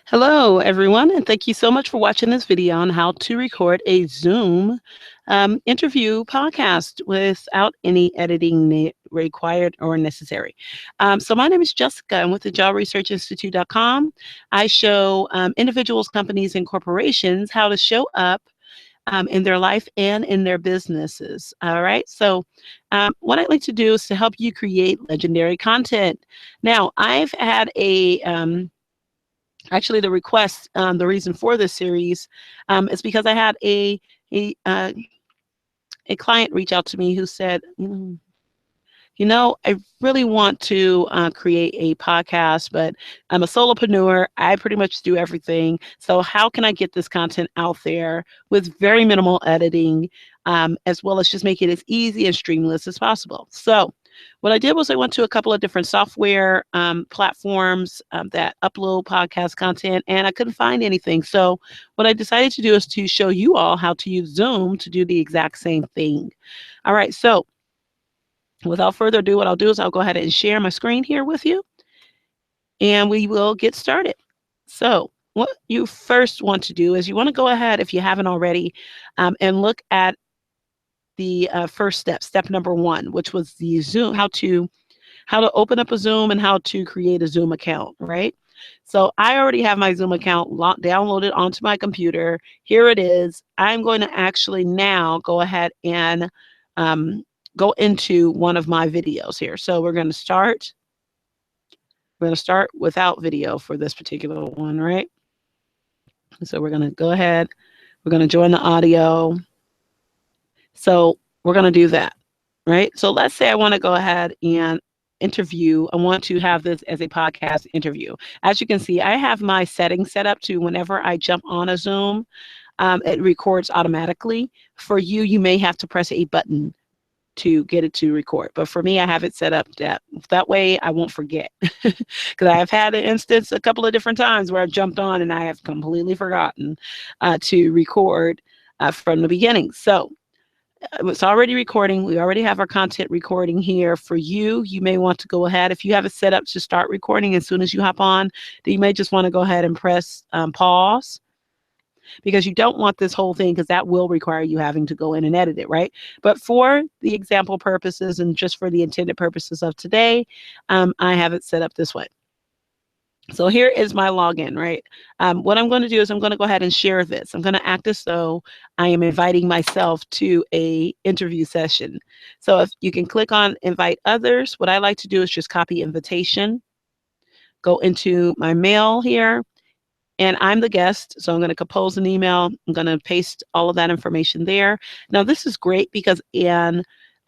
Hello, everyone, and thank you so much for watching this video on how to record a Zoom interview podcast without any editing required or necessary. So my name is Jessica. I'm with the JobResearchInstitute.com. I show individuals, companies, and corporations how to show up in their life and in their businesses. All right. So, what I'd like to do is to help you create legendary content. Now, I've had actually the request, the reason for this series is because I had a, uh, a client reach out to me who said, I really want to create a podcast, but I'm a solopreneur. I pretty much do everything. So how can I get this content out there with very minimal editing, as well as just make it as easy and streamless as possible? So what I did was I went to a couple of different software platforms that upload podcast content, and I couldn't find anything. So what I decided to do is to show you all how to use Zoom to do the exact same thing. All right, so without further ado, what I'll do is I'll go ahead and share my screen here with you, and we will get started. So what you first want to do is you want to go ahead, if you haven't already, and look at the first step, step number one, which was the Zoom, how to open up a Zoom and how to create a Zoom account, right? So I already have my Zoom account downloaded onto my computer. Here it is. I'm going to actually now go ahead and um, go into one of my videos here. So we're going to start without video for this particular one, right? So we're going to go ahead. We're going to join the audio. So we're going to do that, right? So let's say I want to go ahead and interview. I want to have this as a podcast interview. As you can see, I have my settings set up to whenever I jump on a Zoom, it records automatically. For you, you may have to press a button to get it to record. But for me, I have it set up that way I won't forget. Because I have had an instance a couple of different times where I jumped on and I have completely forgotten to record from the beginning. So it's already recording. We already have our content recording here. For you, you may want to go ahead. If you have it set up to start recording as soon as you hop on, then you may just want to go ahead and press pause, because you don't want this whole thing, because that will require you having to go in and edit it, right? But for the example purposes and just for the intended purposes of today, I have it set up this way. So here is my login, right? What I'm going to do is I'm going to go ahead and share this. I'm going to act as though I am inviting myself to a interview session. So if you can click on invite others, what I like to do is just copy invitation, go into my mail here, and I'm the guest. So I'm going to compose an email. I'm going to paste all of that information there. Now, this is great because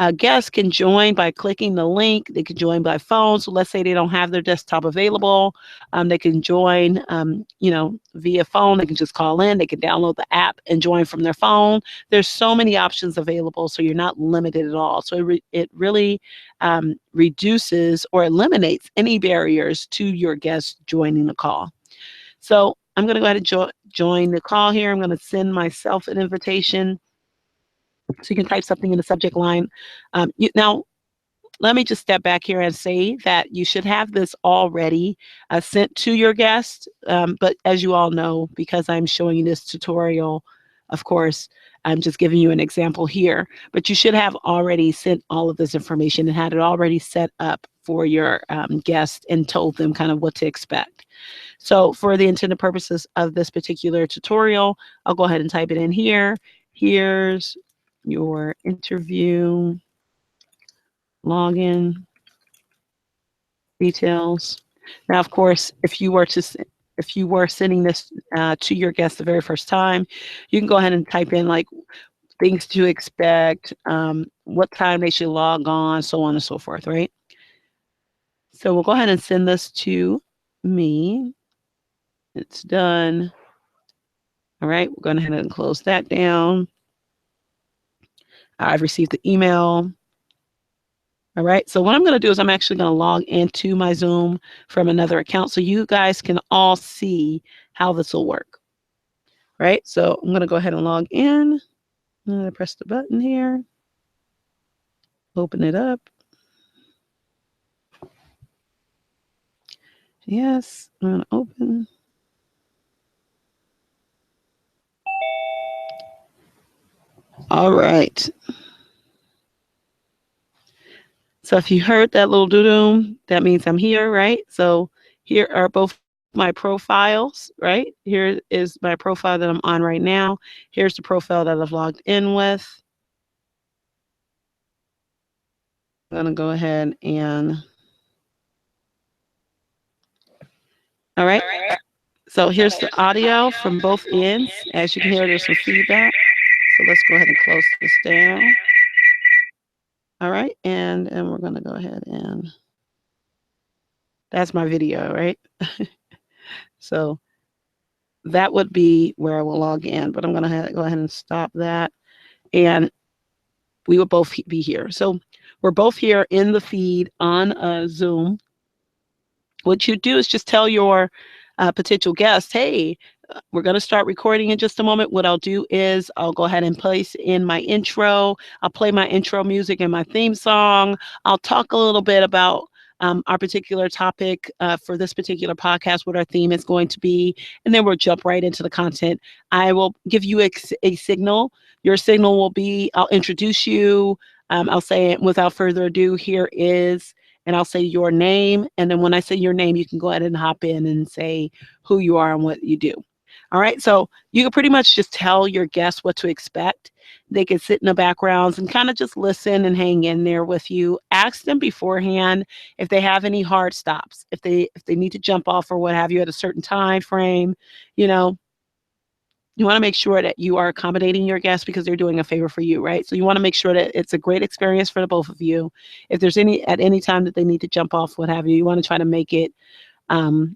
a guest can join by clicking the link. They can join by phone. So let's say they don't have their desktop available. They can join, via phone. They can just call in. They can download the app and join from their phone. There's so many options available, so you're not limited at all. So it really reduces or eliminates any barriers to your guests joining the call. So I'm going to go ahead and join the call here. I'm going to send myself an invitation. So you can type something in the subject line. Now, let me just step back here and say that you should have this already sent to your guest. But as you all know, because I'm showing you this tutorial, of course, I'm just giving you an example here. But you should have already sent all of this information and had it already set up for your guest and told them kind of what to expect. So for the intended purposes of this particular tutorial, I'll go ahead and type it in here. Here's your interview login details. Now, of course, if you were sending this to your guest the very first time, you can go ahead and type in like things to expect, what time they should log on, so on and so forth, right? So we'll go ahead and send this to me. It's done. All right, we're going to go ahead and close that down. I've received the email. All right, so what I'm going to do is I'm actually going to log into my Zoom from another account so you guys can all see how this will work. Right, so I'm going to go ahead and log in. I'm going to press the button here, open it up. Yes, I'm going to open. All right. So if you heard that little doo-doo, that means I'm here, right? So here are both my profiles, right? Here is my profile that I'm on right now. Here's the profile that I've logged in with. I'm going to go ahead and, all right. So here's the audio from both ends. As you can hear, there's some feedback. So let's go ahead and close this down. All right. And we're going to go ahead and, that's my video, right? So that would be where I will log in, but I'm going to go ahead and stop that. And we will both be here. So we're both here in the feed on Zoom. What you do is just tell your potential guest, hey, we're going to start recording in just a moment. What I'll do is I'll go ahead and place in my intro. I'll play my intro music and my theme song. I'll talk a little bit about our particular topic for this particular podcast, what our theme is going to be, and then we'll jump right into the content. I will give you a signal. Your signal will be, I'll introduce you. I'll say, without further ado, here is, and I'll say your name. And then when I say your name, you can go ahead and hop in and say who you are and what you do. All right. So you can pretty much just tell your guests what to expect. They can sit in the backgrounds and kind of just listen and hang in there with you. Ask them beforehand if they have any hard stops, if they need to jump off or what have you at a certain time frame. You know, you want to make sure that you are accommodating your guests because they're doing a favor for you, right? So you want to make sure that it's a great experience for the both of you. If there's at any time that they need to jump off, what have you, you want to try to make it um,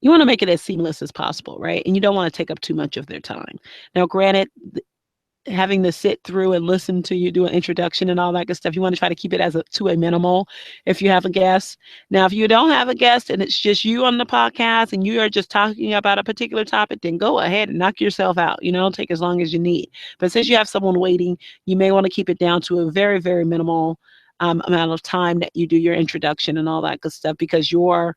you want to make it as seamless as possible, right? And you don't want to take up too much of their time. Now, granted, having to sit through and listen to you do an introduction and all that good stuff, you want to try to keep it to a minimal if you have a guest. Now, if you don't have a guest and it's just you on the podcast and you are just talking about a particular topic, then go ahead and knock yourself out. You know, take as long as you need. But since you have someone waiting, you may want to keep it down to a very, very minimal amount of time that you do your introduction and all that good stuff, because your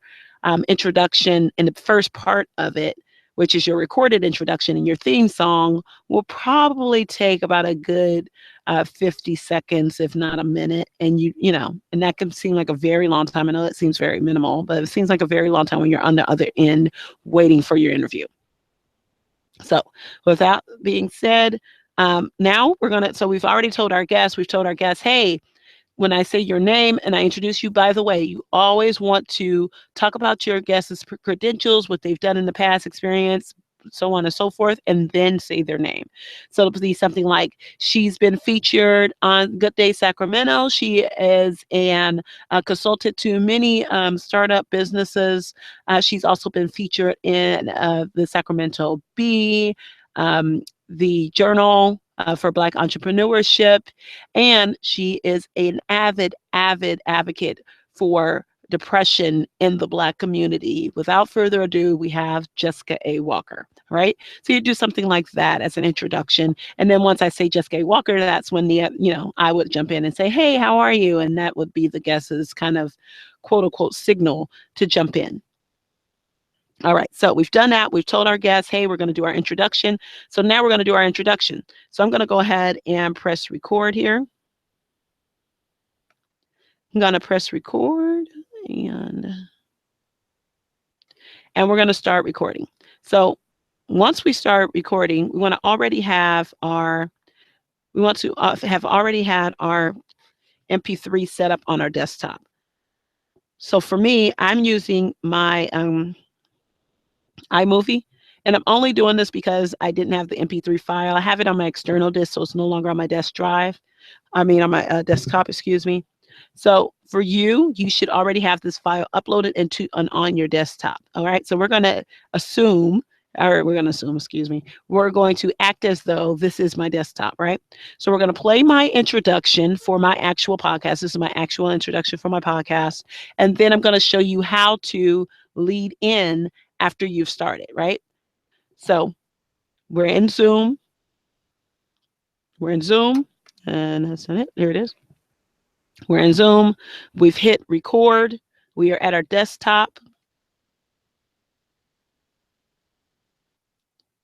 introduction in the first part of it, which is your recorded introduction and your theme song, will probably take about a good 50 seconds, if not a minute. And you know, and that can seem like a very long time. I know it seems very minimal, but it seems like a very long time when you're on the other end waiting for your interview. So with that being said, now so we've already told our guests, hey, when I say your name and I introduce you, by the way, you always want to talk about your guest's credentials, what they've done in the past, experience, so on and so forth, and then say their name. So it'll be something like, she's been featured on Good Day Sacramento. She is a consultant to many startup businesses. She's also been featured in the Sacramento Bee, the Journal for Black Entrepreneurship, and she is an avid advocate for depression in the Black community. Without further ado, we have Jessica A. Walker, right? So you do something like that as an introduction. And then once I say Jessica A. Walker, that's when I would jump in and say, hey, how are you? And that would be the guest's kind of quote unquote signal to jump in. All right, so we've done that. We've told our guests, hey, we're going to do our introduction. So now we're going to do our introduction. So I'm going to go ahead and press record here. I'm going to press record and we're going to start recording. So once we start recording, we want to already have our MP3 set up on our desktop. So for me, I'm using my iMovie. And I'm only doing this because I didn't have the MP3 file. I have it on my external disk, so it's no longer on my on my desktop, excuse me. So for you, you should already have this file uploaded on your desktop. All right. So we're going to we're going to act as though this is my desktop, right? So we're going to play my introduction for my actual podcast. This is my actual introduction for my podcast. And then I'm going to show you how to lead in after you've started, right? So we're in Zoom. And that's it. There it is. We're in Zoom. We've hit record. We are at our desktop.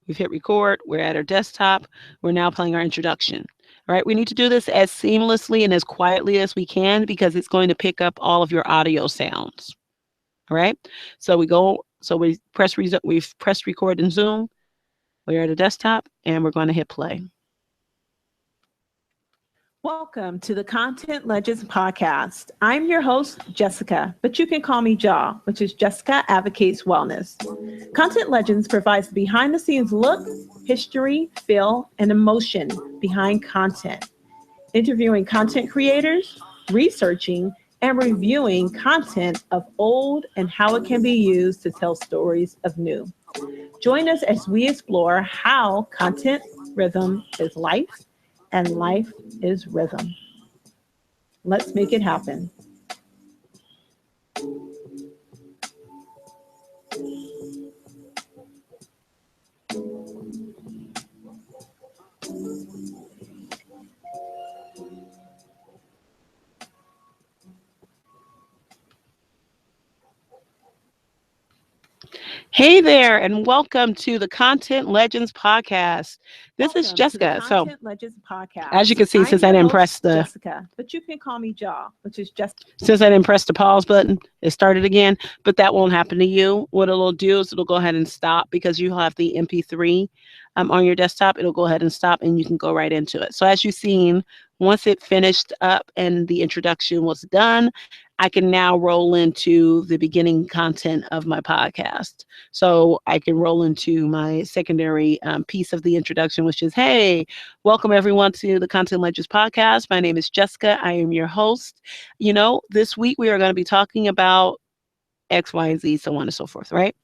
We've hit record. We're at our desktop. We're now playing our introduction. All right. We need to do this as seamlessly and as quietly as we can because it's going to pick up all of your audio sounds. All right. So we've pressed record in Zoom. We're at a desktop and we're going to hit play. Welcome to the Content Legends podcast. I'm your host, Jessica, but you can call me Jaw, which is Jessica Advocates Wellness. Content Legends provides behind the scenes look, history, feel, and emotion behind content, interviewing content creators, researching, and reviewing content of old and how it can be used to tell stories of new. Join us as we explore how content rhythm is life and life is rhythm. Let's make it happen. Hey there, and welcome to the Content Legends podcast. This is Jessica. So, as you can see, since I didn't press the Jessica, but you can call me Jaw, which is just since I didn't press the pause button, it started again. But that won't happen to you. What it'll do is it'll go ahead and stop because you have the MP3 on your desktop. It'll go ahead and stop, and you can go right into it. So, as you've seen, once it finished up and the introduction was done, I can now roll into the beginning content of my podcast. So I can roll into my secondary piece of the introduction, which is, hey, welcome everyone to the Content Legends podcast. My name is Jessica. I am your host. You know, this week we are going to be talking about X, Y, and Z, so on and so forth, right?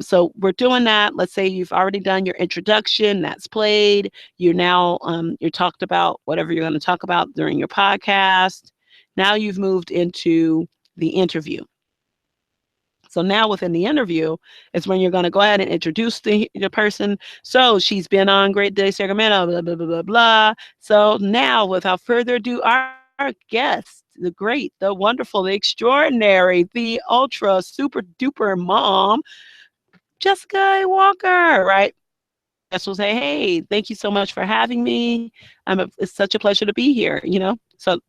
So we're doing that. Let's say you've already done your introduction, that's played. You're now, you're talked about whatever you're going to talk about during your podcast. Now you've moved into the interview. So now within the interview is when you're going to go ahead and introduce the person. So she's been on Great Day Sacramento, blah, blah, blah, blah, blah. So now without further ado, our guest, the great, the wonderful, the extraordinary, the ultra super duper mom, Jessica Walker, right? Guest will say, hey, thank you so much for having me. It's such a pleasure to be here, you know? So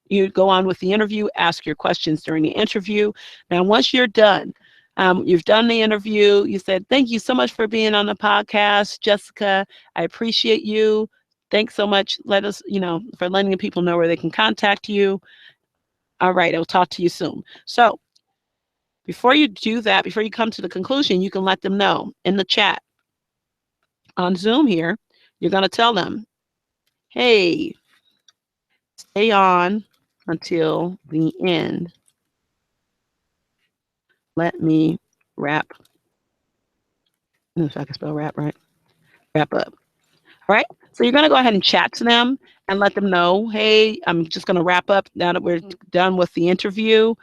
you go on with the interview, ask your questions during the interview. Now, once you're done, you've done the interview, you said, thank you so much for being on the podcast, Jessica. I appreciate you. Thanks so much. Let us, for letting the people know where they can contact you. All right, I'll talk to you soon. So before you do that, before you come to the conclusion, you can let them know in the chat on Zoom here. You're going to tell them, hey, stay on until the end. Let me wrap. If I can spell wrap right. Wrap up. All right. So you're going to go ahead and chat to them and let them know, hey, I'm just going to wrap up now that we're done with the interview.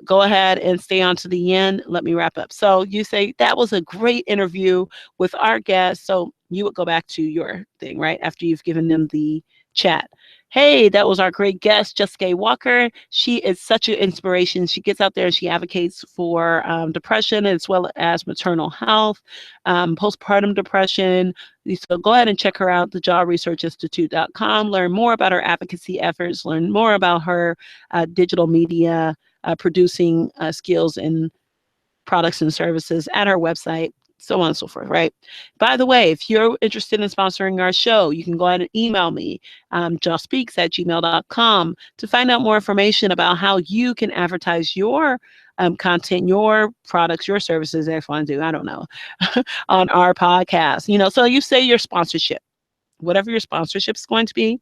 Go ahead and stay on to the end. Let me wrap up. So you say, that was a great interview with our guest. So you would go back to your thing, right? After you've given them the chat. Hey, that was our great guest, Jessica Walker. She is such an inspiration. She gets out there and she advocates for depression as well as maternal health, postpartum depression. So go ahead and check her out, thejawresearchinstitute.com. Learn more about her advocacy efforts. Learn more about her digital media producing skills and products and services at our website, so on and so forth, right? By the way, if you're interested in sponsoring our show, you can go ahead and email me, jawspeaks@gmail.com, to find out more information about how you can advertise your content, your products, your services, X, Y, and Z, I don't know, on our podcast. So you say your sponsorship, whatever your sponsorship is going to be,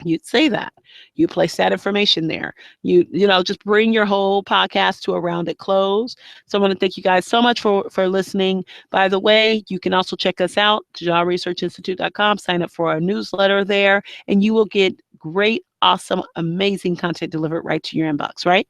you'd say that. You place that information there. Just bring your whole podcast to a rounded close. So I want to thank you guys so much for listening. By the way, you can also check us out, jawresearchinstitute.com. Sign up for our newsletter there, and you will get great, awesome, amazing content delivered right to your inbox, right?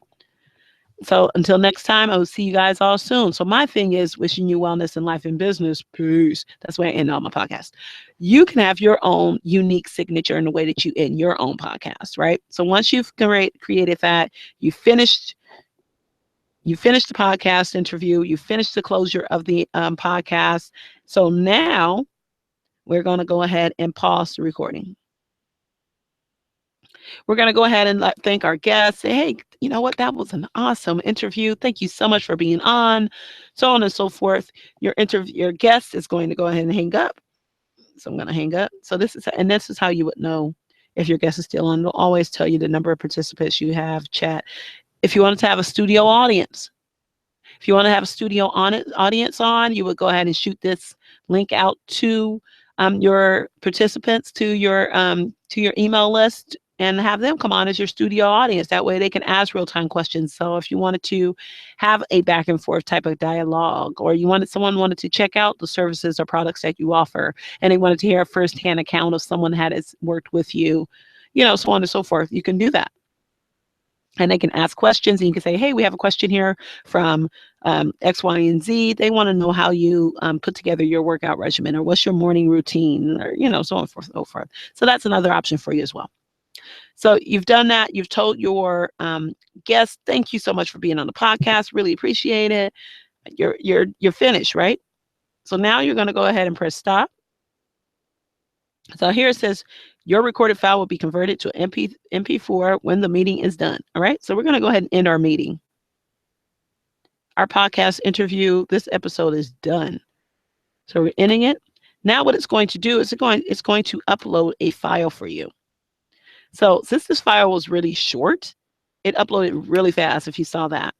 So until next time, I will see you guys all soon. So my thing is wishing you wellness in life and business. Peace. That's why I end all my podcasts. You can have your own unique signature in the way that you end your own podcast, right? So once you've created that, you finished You finished the podcast interview. You finished the closure of the podcast. So now we're going to go ahead and pause the recording. We're going to go ahead and thank our guests. Say, hey, you know what? That was an awesome interview. Thank you so much for being on, so on and so forth. Your guest is going to go ahead and hang up. So I'm going to hang up. So this is how you would know if your guest is still on. It'll always tell you the number of participants you have, chat. If you wanted to have a studio audience, if you want to have a studio audience on, you would go ahead and shoot this link out to your participants, to your email list, and have them come on as your studio audience. That way they can ask real-time questions. So if you wanted to have a back and forth type of dialogue, or someone wanted to check out the services or products that you offer, and they wanted to hear a firsthand account of someone that has worked with you, so on and so forth, you can do that. And they can ask questions, and you can say, hey, we have a question here from X, Y, and Z. They want to know how you put together your workout regimen, or what's your morning routine, or, so on and so forth. So that's another option for you as well. So you've done that. You've told your guests, thank you so much for being on the podcast. Really appreciate it. You're finished, right? So now you're going to go ahead and press stop. So here it says your recorded file will be converted to MP4 when the meeting is done. All right. So we're going to go ahead and end our meeting. Our podcast interview, this episode is done. So we're ending it. Now what it's going to do is it's going to upload a file for you. So since this file was really short, it uploaded really fast if you saw that.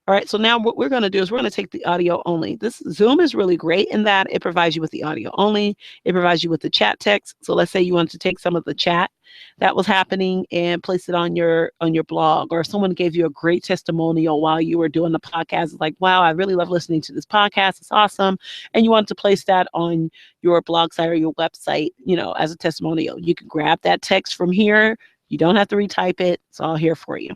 All right, so now what we're going to do is we're going to take the audio only. This Zoom is really great in that it provides you with the audio only. It provides you with the chat text. So let's say you want to take some of the chat that was happening and place it on your blog, or if someone gave you a great testimonial while you were doing the podcast. It's like, wow, I really love listening to this podcast. It's awesome. And you want to place that on your blog site or your website, as a testimonial. You can grab that text from here. You don't have to retype it. It's all here for you.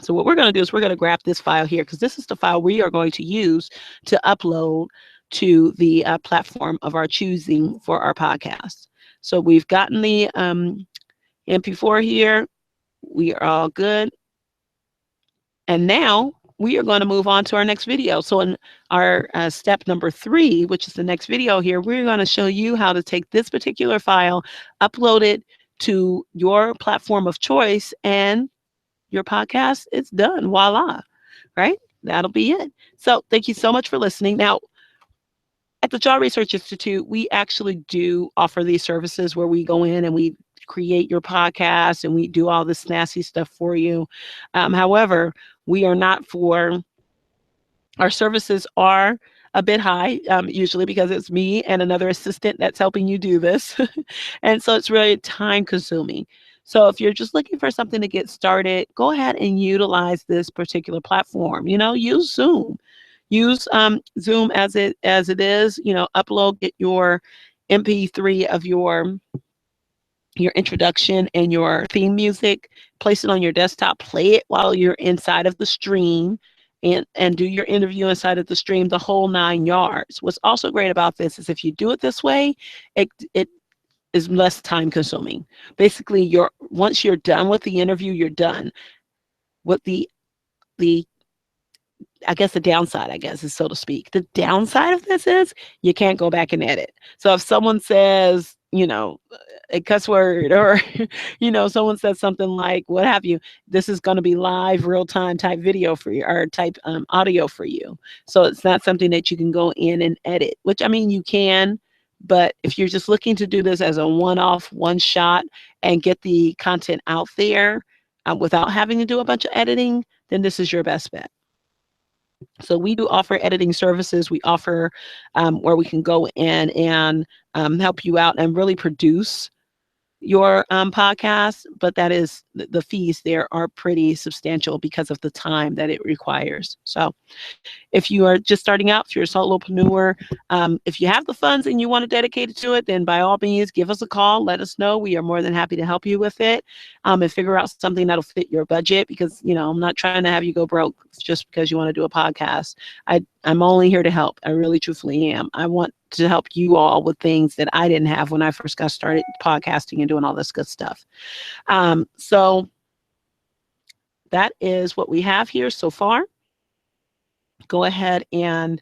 So what we're going to do is we're going to grab this file here, because this is the file we are going to use to upload to the platform of our choosing for our podcast. So we've gotten the MP4 here. We are all good. And now we are going to move on to our next video. So in our step number 3, which is the next video here, we're going to show you how to take this particular file, upload it to your platform of choice, and your podcast is done. Voila. Right? That'll be it. So thank you so much for listening. Now, at the Jaw Research Institute, we actually do offer these services where we go in and we create your podcast and we do all this nasty stuff for you. However, we are not our services are a bit high, usually because it's me and another assistant that's helping you do this. And so it's really time consuming. So if you're just looking for something to get started, go ahead and utilize this particular platform. Use Zoom. Use Zoom as it is. Upload, get your MP3 of your introduction and your theme music, place it on your desktop, play it while you're inside of the stream, and do your interview inside of the stream, the whole 9 yards. What's also great about this is if you do it this way, it is less time consuming. Basically, once you're done with the interview, you're done. What the downside, is, so to speak. The downside of this is you can't go back and edit. So if someone says, a cuss word, or, someone says something like, what have you, this is going to be live, real-time type video for you, or type audio for you. So it's not something that you can go in and edit, which, you can, but if you're just looking to do this as a one-off, one shot, and get the content out there without having to do a bunch of editing, then this is your best bet. So we do offer editing services. We offer where we can go in and help you out and really produce your podcast, but that is the fees there are pretty substantial because of the time that it requires. So if you are just starting out, if you're a solopreneur, if you have the funds and you want to dedicate it to it, then by all means, give us a call. Let us know. We are more than happy to help you with it and figure out something that'll fit your budget, because, I'm not trying to have you go broke just because you want to do a podcast. I'm only here to help. I really, truthfully am. I want to help you all with things that I didn't have when I first got started podcasting and doing all this good stuff. So that is what we have here so far. go ahead and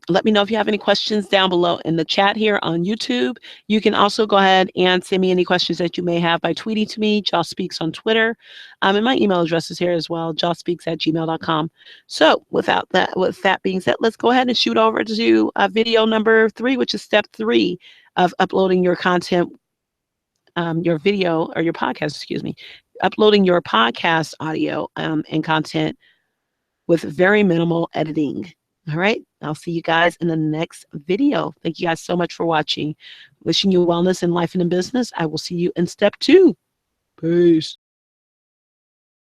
let me know if you have any questions down below in the chat here on YouTube. You can also go ahead and send me any questions that you may have by tweeting to me, Jaw Speaks on Twitter. And my email address is here as well, jawspeaks@gmail.com. So with that being said, let's go ahead and shoot over to video number 3, which is step 3 of uploading your content, your video or your podcast, excuse me, uploading your podcast audio and content with very minimal editing. All right. I'll see you guys in the next video. Thank you guys so much for watching. Wishing you wellness in life and in business. I will see you in step 2. Peace.